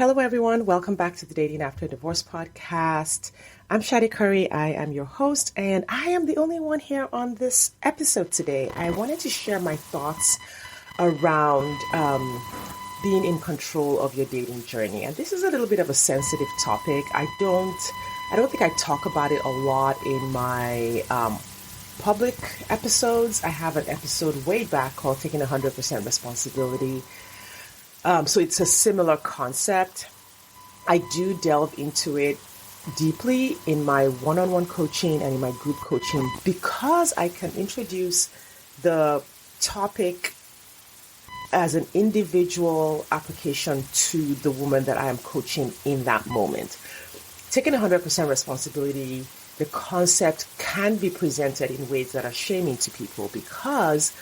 Hello, everyone. Welcome back to the Dating After Divorce podcast. I'm Shadi Curry. I am your host, and I am the only one here on this episode today. I wanted to share my thoughts around being in control of your dating journey. And this is a little bit of a sensitive topic. I don't think I talk about it a lot in my public episodes. I have an episode way back called Taking 100% Responsibility. So it's a similar concept. I do delve into it deeply in my one-on-one coaching and in my group coaching because I can introduce the topic as an individual application to the woman that I am coaching in that moment. Taking 100% responsibility, the concept can be presented in ways that are shaming to people because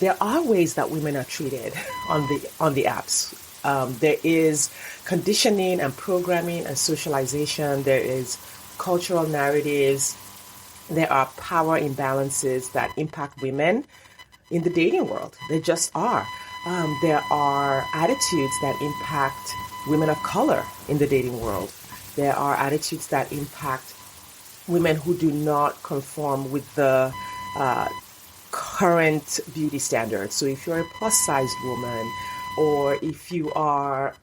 there are ways that women are treated on the apps. There is conditioning and programming and socialization. There is cultural narratives. There are power imbalances that impact women in the dating world. They just are. There are attitudes that impact women of color in the dating world. There are attitudes that impact women who do not conform with the current beauty standards. So if you're a plus-sized woman, or if you are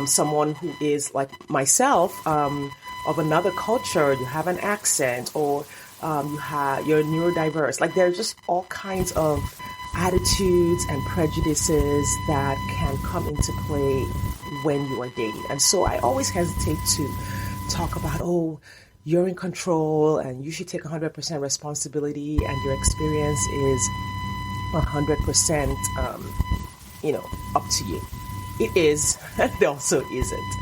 someone who is like myself, of another culture, you have an accent, or you're neurodiverse. Like there are just all kinds of attitudes and prejudices that can come into play when you are dating. And so I always hesitate to talk about, you're in control and you should take 100% responsibility and your experience is 100%, up to you. It is, and it also isn't.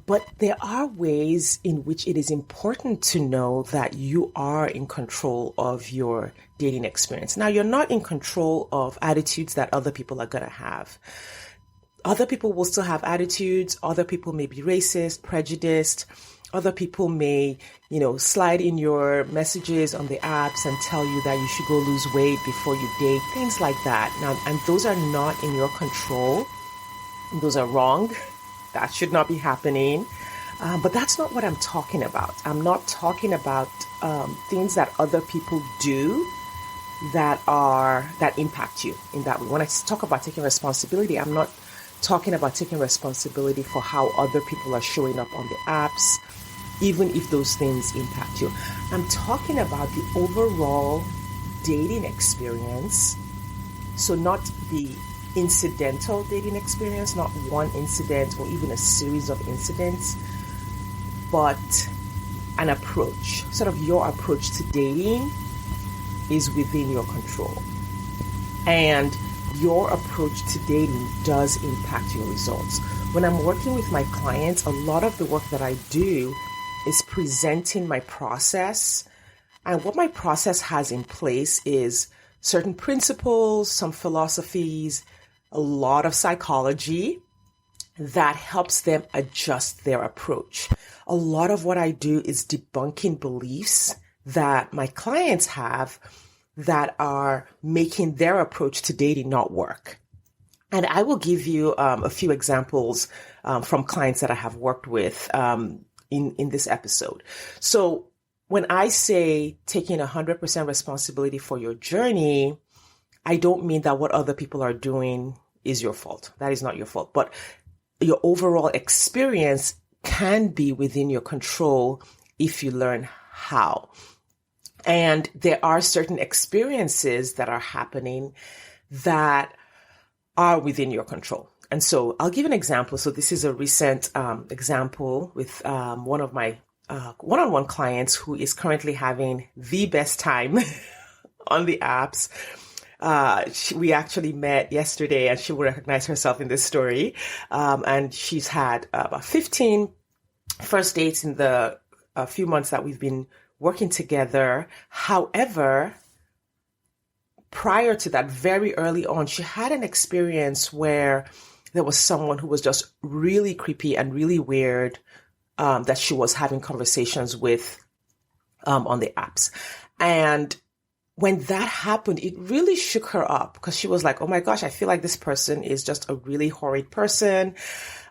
But there are ways in which it is important to know that you are in control of your dating experience. Now, you're not in control of attitudes that other people are going to have. Other people will still have attitudes. Other people may be racist, prejudiced. Other people may, slide in your messages on the apps and tell you that you should go lose weight before you date, things like that. Now, and those are not in your control. Those are wrong. That should not be happening. But that's not what I'm talking about. I'm not talking about things that other people do that impact you in that way. When I talk about taking responsibility, I'm not talking about taking responsibility for how other people are showing up on the apps, even if those things impact you. I'm talking about the overall dating experience. So not the incidental dating experience, not one incident or even a series of incidents, but an approach. Sort of your approach to dating is within your control. And your approach to dating does impact your results. When I'm working with my clients, a lot of the work that I do is presenting my process. And what my process has in place is certain principles, some philosophies, a lot of psychology that helps them adjust their approach. A lot of what I do is debunking beliefs that my clients have that are making their approach to dating not work. And I will give you a few examples from clients that I have worked with in this episode. So when I say taking 100% responsibility for your journey, I don't mean that what other people are doing is your fault. That is not your fault. But your overall experience can be within your control if you learn how. And there are certain experiences that are happening that are within your control. And so I'll give an example. So this is a recent example with one of my one-on-one clients who is currently having the best time on the apps. We actually met yesterday and she will recognize herself in this story. And she's had about 15 first dates in the few months that we've been working together. However, prior to that, very early on, she had an experience where there was someone who was just really creepy and really weird that she was having conversations with on the apps. And when that happened, it really shook her up because she was like, oh my gosh, I feel like this person is just a really horrid person.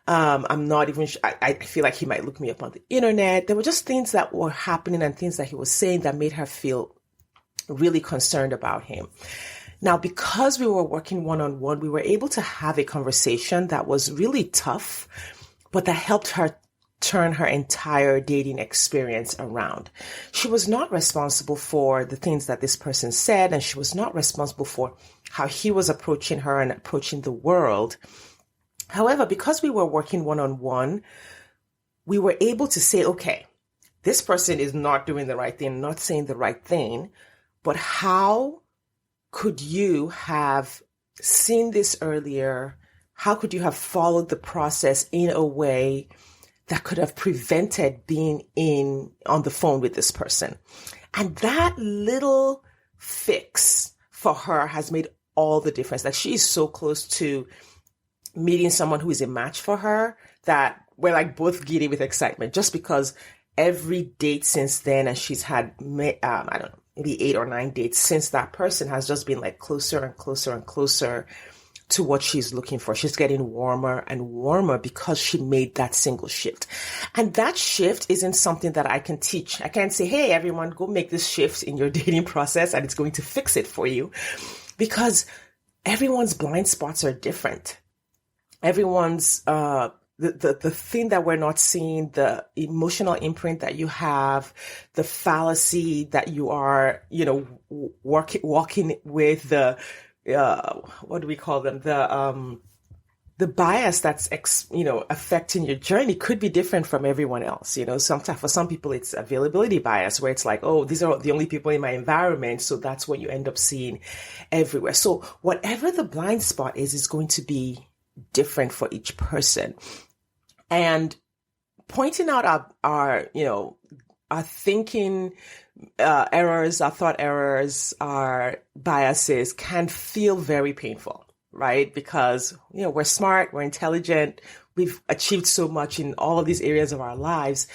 I'm not even, I feel like he might look me up on the internet. There were just things that were happening and things that he was saying that made her feel really concerned about him. Now, because we were working one-on-one, we were able to have a conversation that was really tough, but that helped her turn her entire dating experience around. She was not responsible for the things that this person said, and she was not responsible for how he was approaching her and approaching the world. However, because we were working one-on-one, we were able to say, okay, this person is not doing the right thing, not saying the right thing, but how could you have seen this earlier? How could you have followed the process in a way that could have prevented being on the phone with this person? And that little fix for her has made all the difference. Like, she is so close to meeting someone who is a match for her that we're like both giddy with excitement, just because every date since then, and she's had, I don't know, maybe 8 or 9 dates since that person, has just been like closer and closer and closer to what she's looking for. She's getting warmer and warmer because she made that single shift. And that shift isn't something that I can teach. I can't say, hey, everyone, go make this shift in your dating process and it's going to fix it for you, because everyone's blind spots are different. Everyone's, the thing that we're not seeing, the emotional imprint that you have, the fallacy that you are, walking with, the, what do we call them? The bias that's, affecting your journey could be different from everyone else. Sometimes for some people, it's availability bias, where it's like, oh, these are the only people in my environment. So that's what you end up seeing everywhere. So whatever the blind spot is going to be different for each person. And pointing out our thinking errors, our thought errors, our biases can feel very painful, right? Because, we're smart, we're intelligent, we've achieved so much in all of these areas of our lives.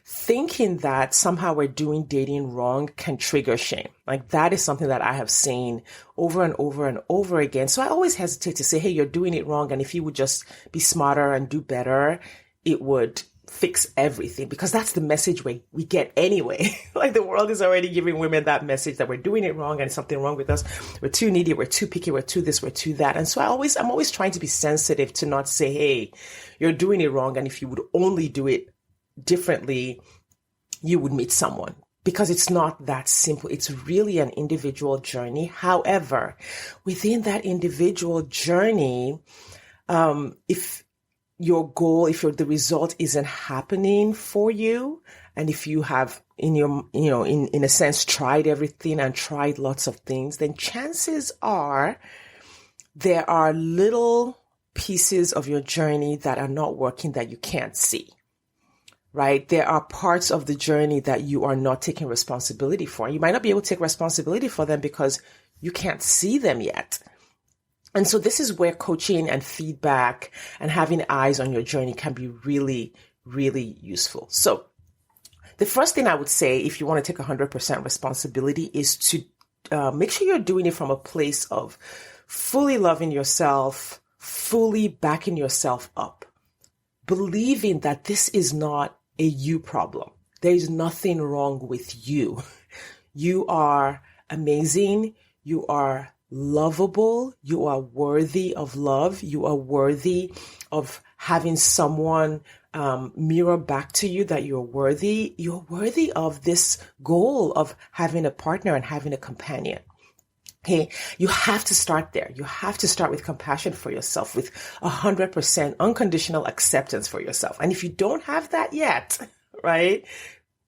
Thinking that somehow we're doing dating wrong can trigger shame. Like, that is something that I have seen over and over and over again. So I always hesitate to say, hey, you're doing it wrong. And if you would just be smarter and do better, it would fix everything, because that's the message we get anyway. Like, the world is already giving women that message that we're doing it wrong and something wrong with us. We're too needy, we're too picky, we're too this, we're too that. And so I'm always trying to be sensitive to not say, hey, you're doing it wrong. And if you would only do it differently, you would meet someone, because it's not that simple. It's really an individual journey. However, within that individual journey, if the result isn't happening for you, and if you have in a sense tried everything and tried lots of things, then chances are there are little pieces of your journey that are not working that you can't see, right? There are parts of the journey that you are not taking responsibility for. You might not be able to take responsibility for them because you can't see them yet. And so this is where coaching and feedback and having eyes on your journey can be really, really useful. So the first thing I would say, if you want to take 100% responsibility, is to make sure you're doing it from a place of fully loving yourself, fully backing yourself up, believing that this is not a you problem. There is nothing wrong with you. You are amazing. You are lovable. You are worthy of love. You are worthy of having someone mirror back to you that you're worthy. You're worthy of this goal of having a partner and having a companion. Okay, you have to start there. You have to start with compassion for yourself, with 100% unconditional acceptance for yourself. And if you don't have that yet, right,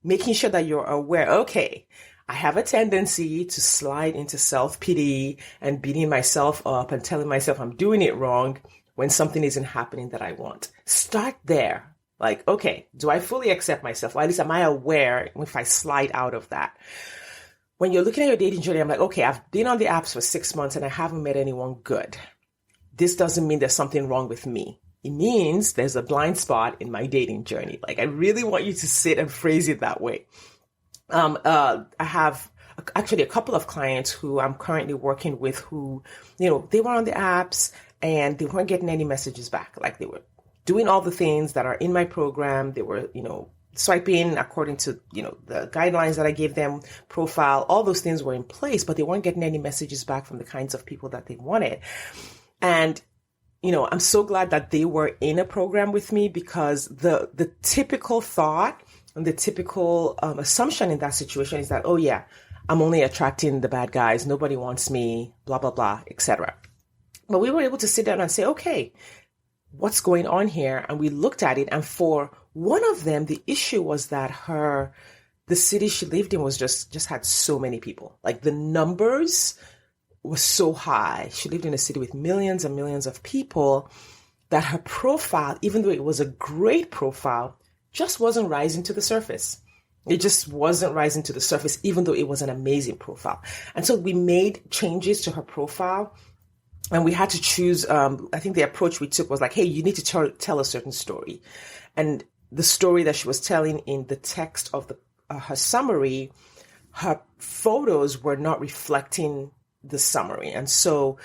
making sure that you're aware, okay, I have a tendency to slide into self-pity and beating myself up and telling myself I'm doing it wrong when something isn't happening that I want. Start there. Like, okay, do I fully accept myself? Or at least am I aware if I slide out of that? When you're looking at your dating journey, I'm like, okay, I've been on the apps for 6 months and I haven't met anyone good. This doesn't mean there's something wrong with me. It means there's a blind spot in my dating journey. Like, I really want you to sit and phrase it that way. I have actually a couple of clients who I'm currently working with who, they were on the apps and they weren't getting any messages back. Like, they were doing all the things that are in my program. They were, swiping according to, the guidelines that I gave them, profile, all those things were in place, but they weren't getting any messages back from the kinds of people that they wanted. And, I'm so glad that they were in a program with me, because the typical thought and the typical assumption in that situation is that, oh yeah, I'm only attracting the bad guys. Nobody wants me, blah, blah, blah, etc. But we were able to sit down and say, okay, what's going on here? And we looked at it. And for one of them, the issue was that the city she lived in was just had so many people. Like the numbers was so high. She lived in a city with millions and millions of people, that her profile, even though it was a great profile, just wasn't rising to the surface. It just wasn't rising to the surface, even though it was an amazing profile. And so we made changes to her profile, and we had to choose, I think the approach we took was like, hey, you need to tell a certain story. And the story that she was telling in the text of her summary, her photos were not reflecting the summary. And so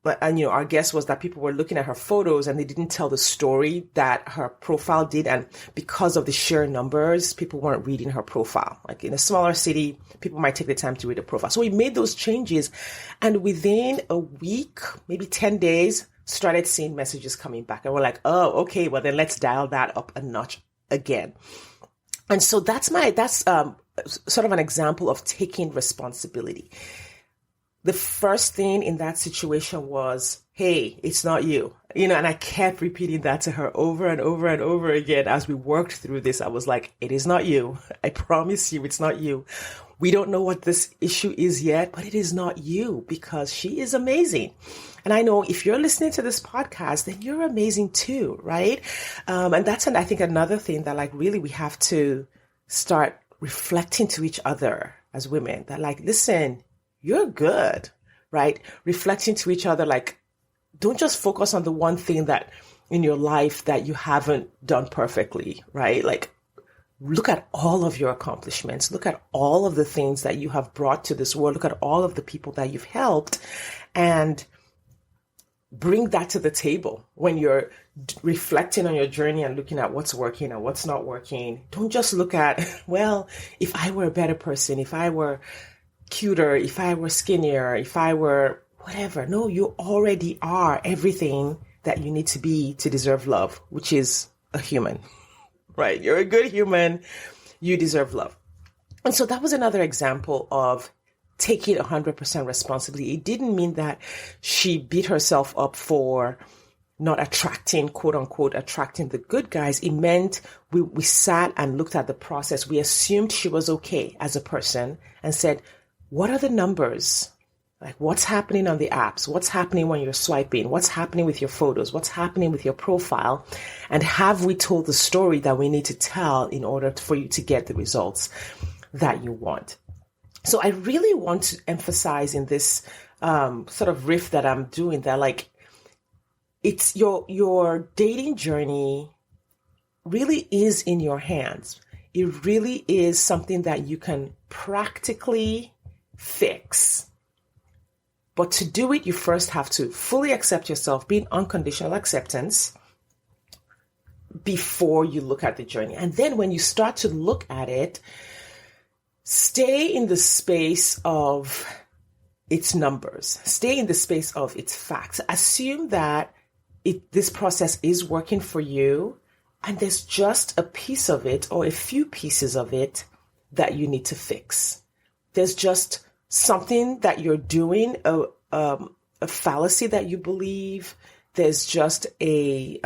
our guess was that people were looking at her photos and they didn't tell the story that her profile did. And because of the sheer numbers, people weren't reading her profile. Like in a smaller city, people might take the time to read a profile. So we made those changes, and within a week, maybe 10 days, started seeing messages coming back. And we're like, oh, okay, well then let's dial that up a notch again. And so that's sort of an example of taking responsibility. The first thing in that situation was, hey, it's not you, and I kept repeating that to her over and over and over again. As we worked through this, I was like, it is not you. I promise you, it's not you. We don't know what this issue is yet, but it is not you, because she is amazing. And I know if you're listening to this podcast, then you're amazing too, right? And that's, I think, another thing that really we have to start reflecting to each other as women, that listen, you're good, right? Reflecting to each other, don't just focus on the one thing that in your life that you haven't done perfectly, right? Look at all of your accomplishments. Look at all of the things that you have brought to this world. Look at all of the people that you've helped, and bring that to the table when you're reflecting on your journey and looking at what's working and what's not working. Don't just look at, well, if I were a better person, if I were cuter, if I were skinnier, if I were whatever. No, you already are everything that you need to be to deserve love, which is a human, right? You're a good human. You deserve love. And so that was another example of taking 100% responsibility. It didn't mean that she beat herself up for not attracting, quote unquote, attracting the good guys. It meant we sat and looked at the process. We assumed she was okay as a person and said, what are the numbers? What's happening on the apps? What's happening when you're swiping? What's happening with your photos? What's happening with your profile? And have we told the story that we need to tell in order for you to get the results that you want? So I really want to emphasize in this sort of riff that I'm doing that it's your dating journey really is in your hands. It really is something that you can practically fix. But to do it, you first have to fully accept yourself, be in unconditional acceptance before you look at the journey. And then when you start to look at it, stay in the space of its numbers, stay in the space of its facts. Assume that this process is working for you, and there's just a piece of it or a few pieces of it that you need to fix. There's just something that you're doing, a fallacy that you believe. There's just a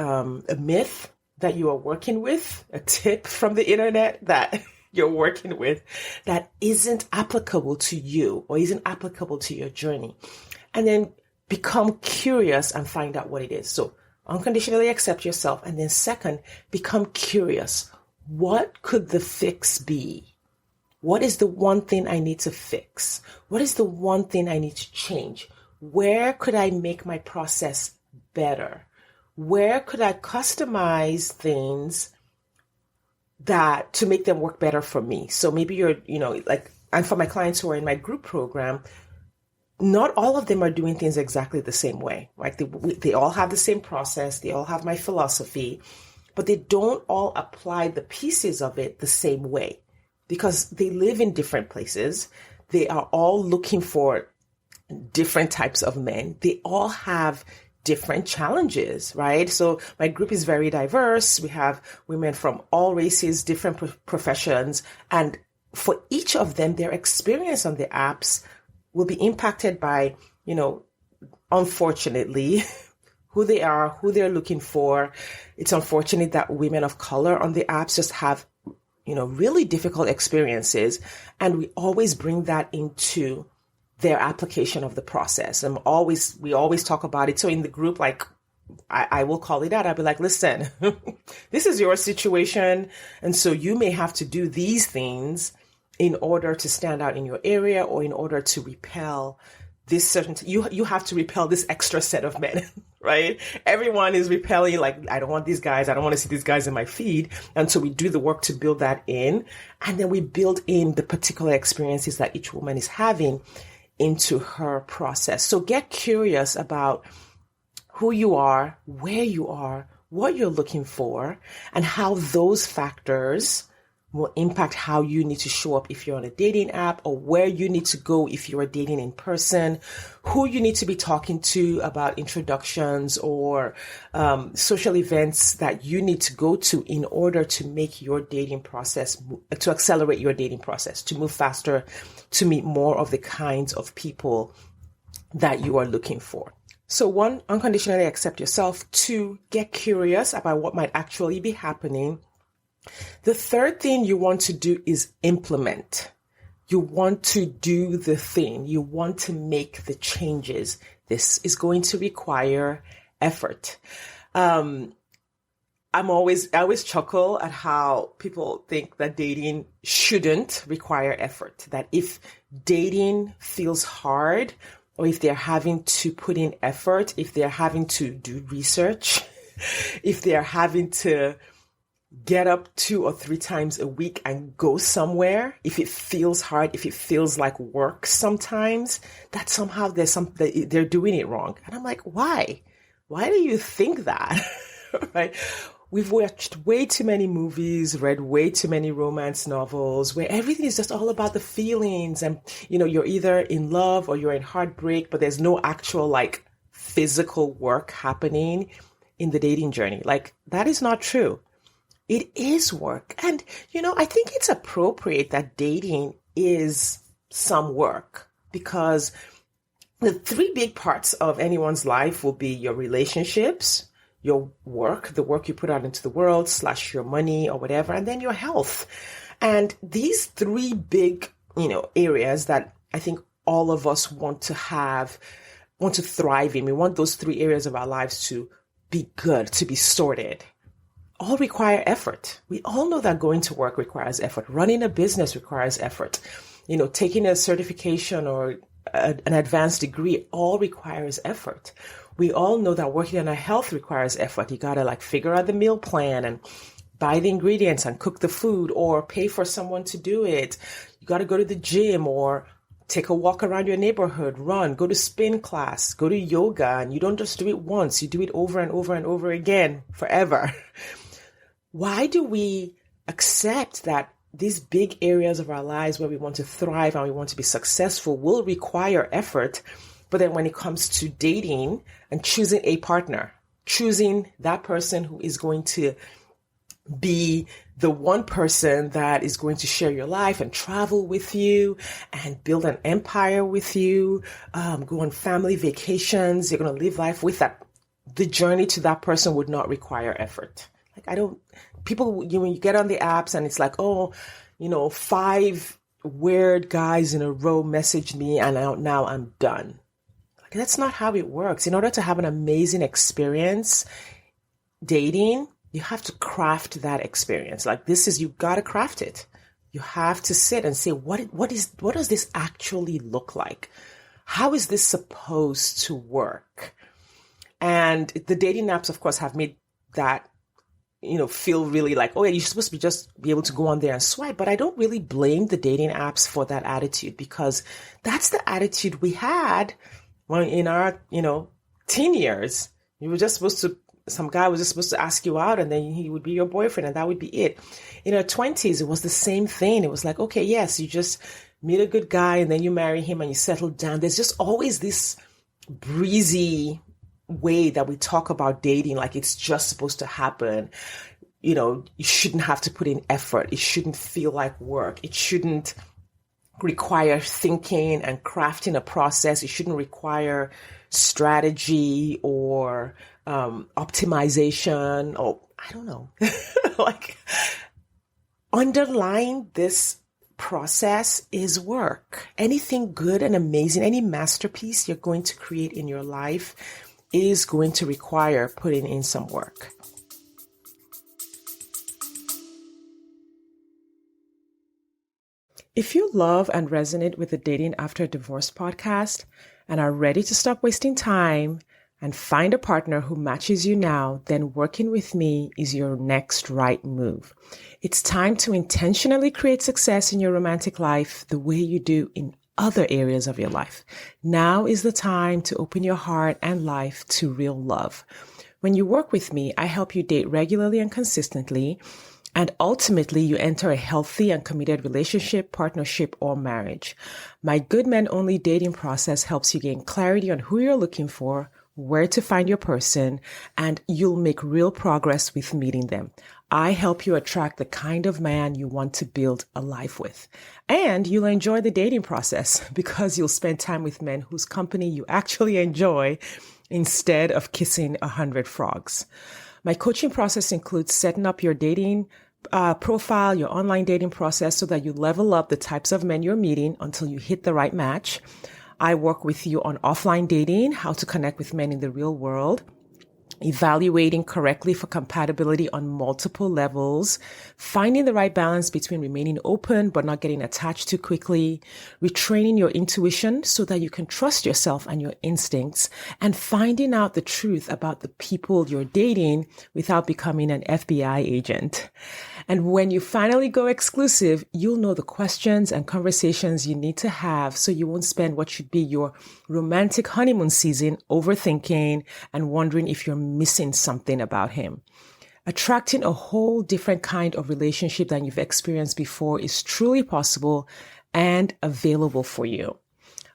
myth that you are working with, a tip from the internet that you're working with that isn't applicable to you or isn't applicable to your journey. And then become curious and find out what it is. So unconditionally accept yourself. And then second, become curious. What could the fix be? What is the one thing I need to fix? What is the one thing I need to change? Where could I make my process better? Where could I customize things that to make them work better for me? So maybe you're, and for my clients who are in my group program, not all of them are doing things exactly the same way, right? They all have the same process. They all have my philosophy, but they don't all apply the pieces of it the same way because they live in different places. They are all looking for different types of men. They all have different challenges, right? So my group is very diverse. We have women from all races, different professions, and for each of them, their experience on the apps will be impacted by, unfortunately, who they are, who they're looking for. It's unfortunate that women of color on the apps just have, really difficult experiences. And we always bring that into their application of the process. We always talk about it. So in the group, like, I will call it out. I'll be like, listen, this is your situation. And so you may have to do these things in order to stand out in your area or in order to repel this certain, you have to repel this extra set of men, right? Everyone is repelling, like, I don't want these guys. I don't want to see these guys in my feed. And so we do the work to build that in. And then we build in the particular experiences that each woman is having into her process. So get curious about who you are, where you are, what you're looking for, and how those factors will impact how you need to show up if you're on a dating app, or where you need to go if you're dating in person, who you need to be talking to about introductions or social events that you need to go to in order to make your dating process, to accelerate your dating process, to move faster, to meet more of the kinds of people that you are looking for. So 1, unconditionally accept yourself. 2, get curious about what might actually be happening. The third thing you want to do is implement. You want to do the thing. You want to make the changes. This is going to require effort. I always chuckle at how people think that dating shouldn't require effort. That if dating feels hard, or if they're having to put in effort, if they're having to do research, if they're having to get up 2 or 3 times a week and go somewhere, if it feels hard, if it feels like work sometimes, that somehow they're doing it wrong. And I'm like, why? Why do you think that? Right? We've watched way too many movies, read way too many romance novels where everything is just all about the feelings. And, you're either in love or you're in heartbreak, but there's no actual like physical work happening in the dating journey. Like, that is not true. It is work. And, I think it's appropriate that dating is some work, because the 3 big parts of anyone's life will be your relationships, your work, the work you put out into the world / your money or whatever, and then your health. And these 3 big, areas that I think all of us want to thrive in. We want those 3 areas of our lives to be good, to be sorted. All require effort. We all know that going to work requires effort. Running a business requires effort. Taking a certification or an advanced degree all requires effort. We all know that working on our health requires effort. You got to figure out the meal plan and buy the ingredients and cook the food or pay for someone to do it. You got to go to the gym or take a walk around your neighborhood, run, go to spin class, go to yoga. And you don't just do it once. You do it over and over and over again, forever. Why do we accept that these big areas of our lives where we want to thrive and we want to be successful will require effort, but then when it comes to dating and choosing a partner, choosing that person who is going to be the one person that is going to share your life and travel with you and build an empire with you, go on family vacations, you're going to live life with that, the journey to that person would not require effort. When you get on the apps and it's like, 5 weird guys in a row messaged me and now I'm done. That's not how it works. In order to have an amazing experience dating, you have to craft that experience. You got to craft it. You have to sit and say, what does this actually look like? How is this supposed to work? And the dating apps, of course, have made that feel really like, oh yeah, you're supposed to just be able to go on there and swipe. But I don't really blame the dating apps for that attitude, because that's the attitude we had when in our, teen years. You were just supposed to, some guy was just supposed to ask you out, and then he would be your boyfriend, and that would be it. In our 20s, it was the same thing. It was like, okay, yes, you just meet a good guy and then you marry him and you settle down. There's just always this breezy way that we talk about dating, like it's just supposed to happen. You shouldn't have to put in effort. It shouldn't feel like work. It shouldn't require thinking and crafting a process. It shouldn't require strategy or optimization, or I don't know. Like, underlying this process is work. Anything good and amazing, any masterpiece you're going to create in your life is going to require putting in some work. If you love and resonate with the Dating After Divorce podcast and are ready to stop wasting time and find a partner who matches you now, then working with me is your next right move. It's time to intentionally create success in your romantic life the way you do in other areas of your life. Now is the time to open your heart and life to real love. When you work with me, I help you date regularly and consistently, and ultimately you enter a healthy and committed relationship, partnership, or marriage. My Good Men Only dating process helps you gain clarity on who you're looking for, where to find your person, and you'll make real progress with meeting them. I help you attract the kind of man you want to build a life with. And you'll enjoy the dating process because you'll spend time with men whose company you actually enjoy instead of kissing 100 frogs. My coaching process includes setting up your dating profile, your online dating process, so that you level up the types of men you're meeting until you hit the right match. I work with you on offline dating, how to connect with men in the real world, evaluating correctly for compatibility on multiple levels, finding the right balance between remaining open but not getting attached too quickly, retraining your intuition so that you can trust yourself and your instincts, and finding out the truth about the people you're dating without becoming an FBI agent. And when you finally go exclusive, you'll know the questions and conversations you need to have so you won't spend what should be your romantic honeymoon season overthinking and wondering if you're missing something about him. Attracting a whole different kind of relationship than you've experienced before is truly possible and available for you.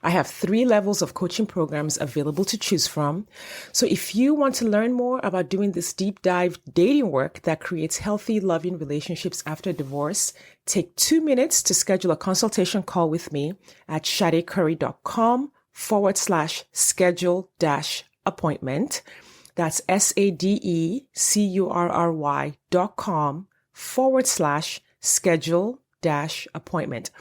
I have 3 levels of coaching programs available to choose from. So if you want to learn more about doing this deep dive dating work that creates healthy, loving relationships after divorce, take 2 minutes to schedule a consultation call with me at sadecurry.com/schedule-appointment. That's SADECurry.com/schedule-appointment.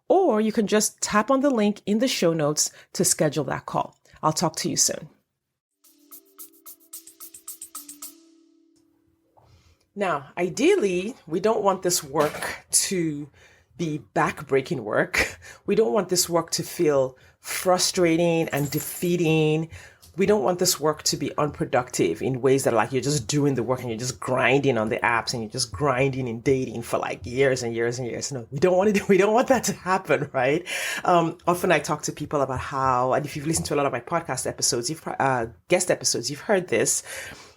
Or you can just tap on the link in the show notes to schedule that call. I'll talk to you soon. Now, ideally, we don't want this work to be backbreaking work. We don't want this work to feel frustrating and defeating. We don't want this work to be unproductive in ways that like you're just doing the work and you're just grinding on the apps and you're just grinding in dating for like years and years and years. No, we don't want that to happen, right? Often I talk to people about how, and if you've listened to a lot of my podcast episodes, guest episodes, you've heard this,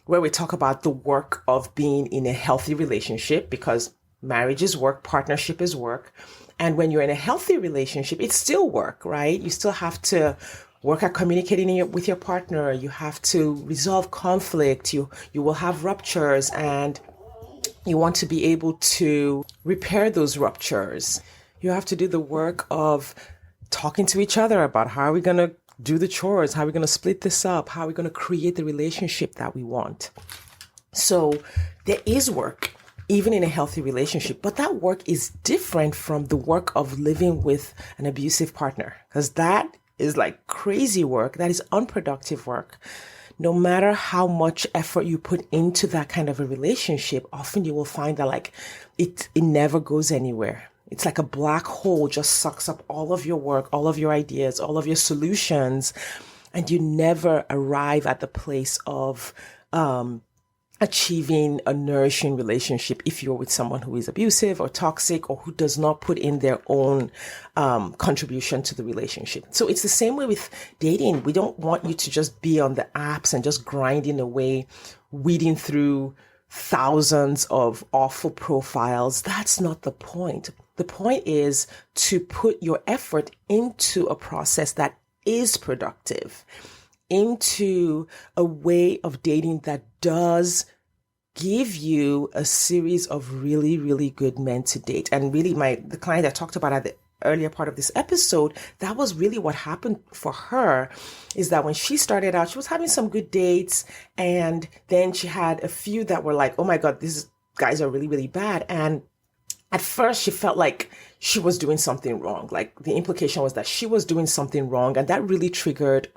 where we talk about the work of being in a healthy relationship, because marriage is work, partnership is work. And when you're in a healthy relationship, it's still work, right? You still have to work at communicating with your partner. You have to resolve conflict. You will have ruptures, and you want to be able to repair those ruptures. You have to do the work of talking to each other about how are we going to do the chores, how are we going to split this up, how are we going to create the relationship that we want. So there is work, even in a healthy relationship, but that work is different from the work of living with an abusive partner, because that is like crazy work. That is unproductive work. No matter how much effort you put into that kind of a relationship, often you will find that like it never goes anywhere. It's like a black hole just sucks up all of your work, all of your ideas, all of your solutions, and you never arrive at the place of achieving a nourishing relationship if you're with someone who is abusive or toxic or who does not put in their own contribution to the relationship. So it's the same way with dating. We don't want you to just be on the apps and just grinding away, weeding through thousands of awful profiles. That's not the point. The point is to put your effort into a process that is productive, into a way of dating that does give you a series of really, really good men to date. And really the client I talked about at the earlier part of this episode, that was really what happened for her, is that when she started out, she was having some good dates. And then she had a few that were like, oh my God, these guys are really, really bad. And at first she felt like she was doing something wrong. Like the implication was that she was doing something wrong. And that really triggered,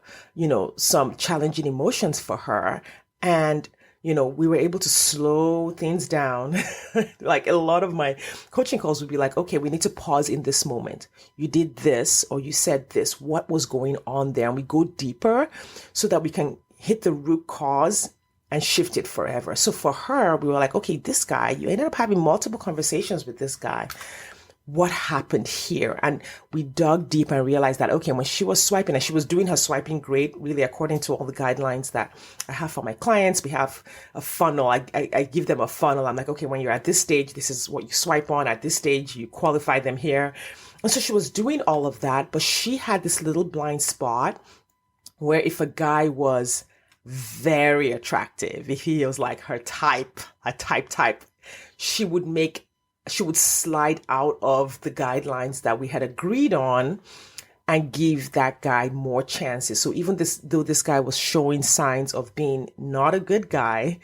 some challenging emotions for her. And, we were able to slow things down. Like a lot of my coaching calls would be like, okay, we need to pause in this moment. You did this or you said this. What was going on there? And we go deeper so that we can hit the root cause and shift it forever. So for her, we were like, okay, this guy, you ended up having multiple conversations with this guy. What happened here? And we dug deep and realized that, okay, when she was swiping and she was doing her swiping great, really according to all the guidelines that I have for my clients, we have a funnel. I give them a funnel. I'm like, okay, when you're at this stage, this is what you swipe on. At this stage, you qualify them here. And so she was doing all of that, but she had this little blind spot where if a guy was very attractive, if he was like her type, she would slide out of the guidelines that we had agreed on and give that guy more chances. So even though this guy was showing signs of being not a good guy,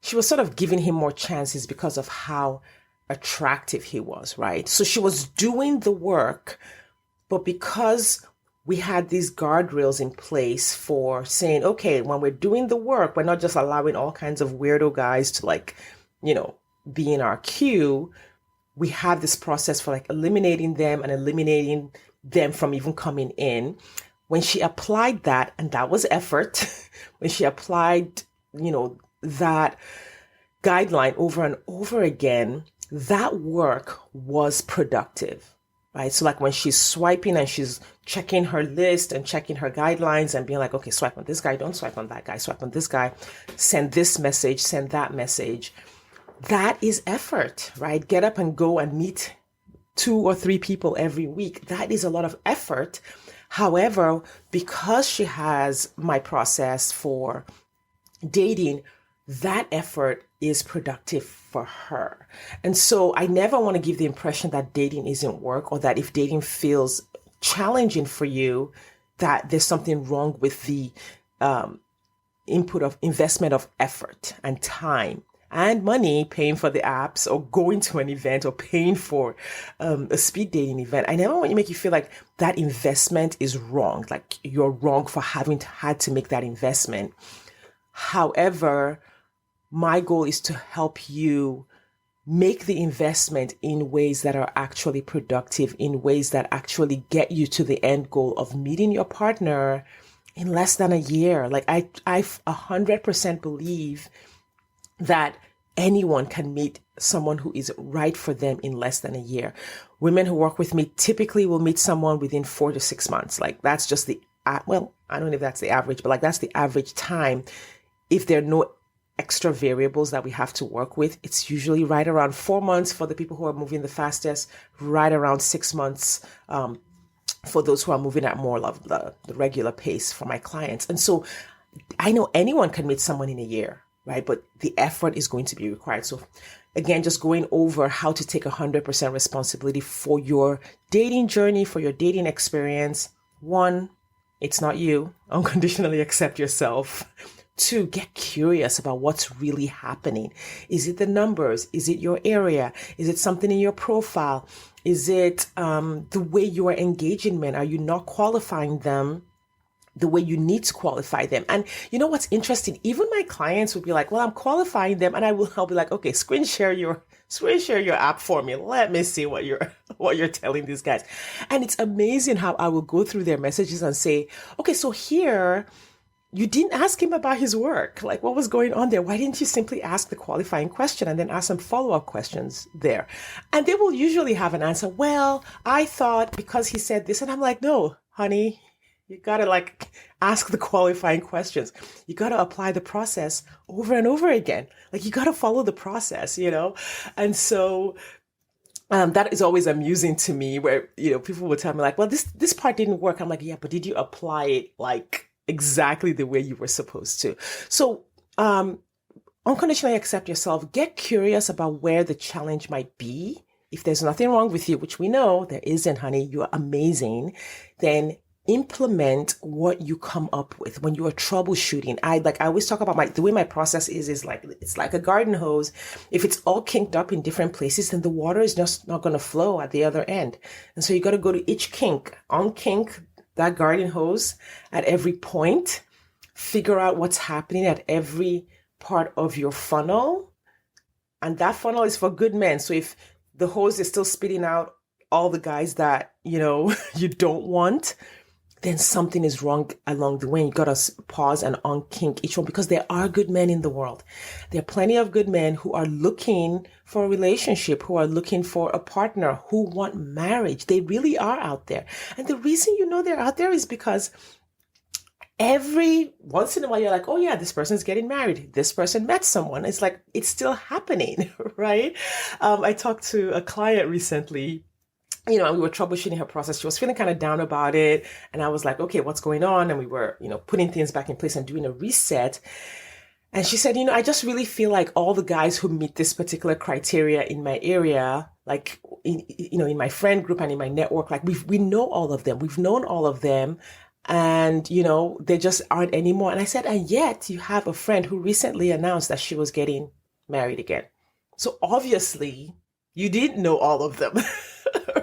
she was sort of giving him more chances because of how attractive he was, right? So she was doing the work, but because we had these guardrails in place for saying, okay, when we're doing the work, we're not just allowing all kinds of weirdo guys to be in our queue. We have this process for eliminating them and eliminating them from even coming in. When she applied that, and that was effort, when she applied, that guideline over and over again, that work was productive, right? So when she's swiping and she's checking her list and checking her guidelines and being like, okay, swipe on this guy, don't swipe on that guy, swipe on this guy, send this message, send that message. That is effort, right? Get up and go and meet 2 or 3 people every week. That is a lot of effort. However, because she has my process for dating, that effort is productive for her. And so I never want to give the impression that dating isn't work, or that if dating feels challenging for you, that there's something wrong with the investment of effort and time and money, paying for the apps or going to an event or paying for a speed dating event. I never want to make you feel like that investment is wrong, like you're wrong for having had to make that investment. However, my goal is to help you make the investment in ways that are actually productive, in ways that actually get you to the end goal of meeting your partner in less than a year. I 100% believe that anyone can meet someone who is right for them in less than a year. Women who work with me typically will meet someone within 4 to 6 months. That's just I don't know if that's the average, but that's the average time. If there are no extra variables that we have to work with, it's usually right around 4 months for the people who are moving the fastest, right around 6 months for those who are moving at more of the regular pace for my clients. And so I know anyone can meet someone in a year, right? But the effort is going to be required. So again, just going over how to take 100% responsibility for your dating journey, for your dating experience. 1, it's not you. Unconditionally accept yourself. 2, get curious about what's really happening. Is it the numbers? Is it your area? Is it something in your profile? Is it the way you are engaging men? Are you not qualifying them the way you need to qualify them? And you know what's interesting? Even my clients would be like, well, I'm qualifying them. And I'll be like, okay, screen share your app for me. Let me see what you're telling these guys. And it's amazing how I will go through their messages and say, okay, so here you didn't ask him about his work. Like, what was going on there? Why didn't you simply ask the qualifying question and then ask some follow-up questions there? And they will usually have an answer. Well, I thought because he said this. And I'm like, no, honey, you got to like ask the qualifying questions. You got to apply the process over and over again. Like, you got to follow the process, you know? And so that is always amusing to me where, you know, people will tell me like, well, this part didn't work. I'm like, yeah, but did you apply it like exactly the way you were supposed to? So, unconditionally accept yourself. Get curious about where the challenge might be. If there's nothing wrong with you, which we know there isn't, honey, you're amazing, then implement what you come up with when you are troubleshooting. I always talk about the way my process is like, it's like a garden hose. If it's all kinked up in different places, then the water is just not going to flow at the other end. And so you got to go to each kink, unkink that garden hose at every point, figure out what's happening at every part of your funnel. And that funnel is for good men. So if the hose is still spitting out all the guys that, you know, you don't want, then something is wrong along the way. You got to pause and unkink each one, because there are good men in the world. There are plenty of good men who are looking for a relationship, who are looking for a partner, who want marriage. They really are out there. And the reason you know they're out there is because every once in a while you're like, oh yeah, this person's getting married. This person met someone. It's like, it's still happening, right? I talked to a client recently, you know, and we were troubleshooting her process. She was feeling kind of down about it. And I was like, okay, what's going on? And we were, you know, putting things back in place and doing a reset. And she said, you know, I just really feel like all the guys who meet this particular criteria in my area, like, in my friend group and in my network, like we know all of them. We've known all of them. And, you know, they just aren't anymore. And I said, and yet you have a friend who recently announced that she was getting married again. So obviously you didn't know all of them.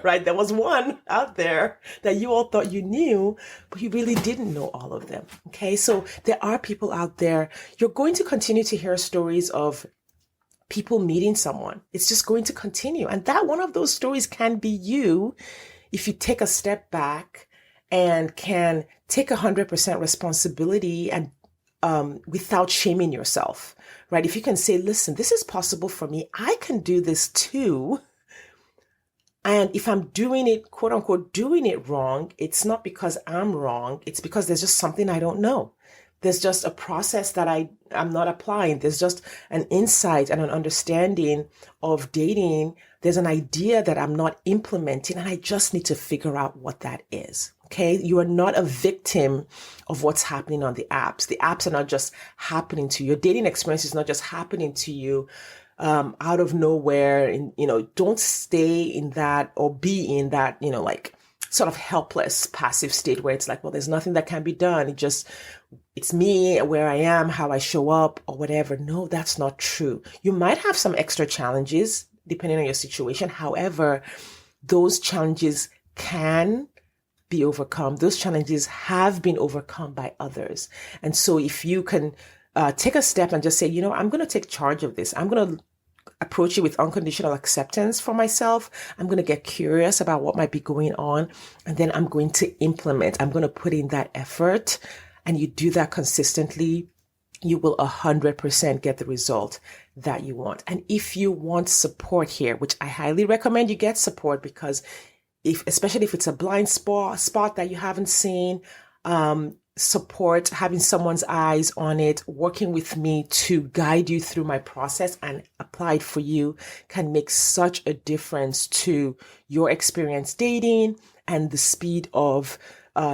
Right? There was one out there that you all thought you knew, but you really didn't know all of them. Okay. So there are people out there. You're going to continue to hear stories of people meeting someone. It's just going to continue. And that one of those stories can be you if you take a step back and can take 100% responsibility and without shaming yourself, right? If you can say, listen, this is possible for me. I can do this too. And if I'm doing it, quote unquote, doing it wrong, it's not because I'm wrong. It's because there's just something I don't know. There's just a process that I'm not applying. There's just an insight and an understanding of dating. There's an idea that I'm not implementing, and I just need to figure out what that is. Okay. You are not a victim of what's happening on the apps. The apps are not just happening to you. Your dating experience is not just happening to you out of nowhere. And, you know, don't stay in that or be in that, you know, like sort of helpless, passive state where it's like, well, there's nothing that can be done. It's me, where I am, how I show up or whatever. No, that's not true. You might have some extra challenges depending on your situation. However, those challenges can be overcome. Those challenges have been overcome by others. And so if you can take a step and just say, you know, I'm going to take charge of this. I'm going to approach it with unconditional acceptance for myself. I'm going to get curious about what might be going on. And then I'm going to implement. I'm going to put in that effort. And you do that consistently, you will 100% get the result that you want. And if you want support here, which I highly recommend you get support, because especially if it's a blind spot that you haven't seen, support, having someone's eyes on it, working with me to guide you through my process and apply it for you can make such a difference to your experience dating and the speed of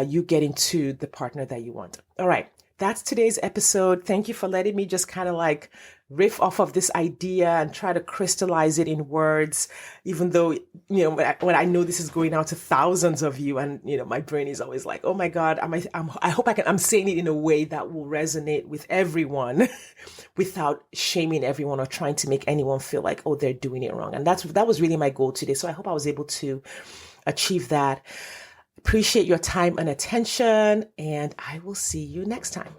you getting to the partner that you want. All right. That's today's episode. Thank you for letting me just kind of like riff off of this idea and try to crystallize it in words, even though, you know, when I know this is going out to thousands of you, and, you know, my brain is always like, oh my God, I hope I'm saying it in a way that will resonate with everyone without shaming everyone or trying to make anyone feel like, oh, they're doing it wrong. And that was really my goal today. So I hope I was able to achieve that. Appreciate your time and attention, and I will see you next time.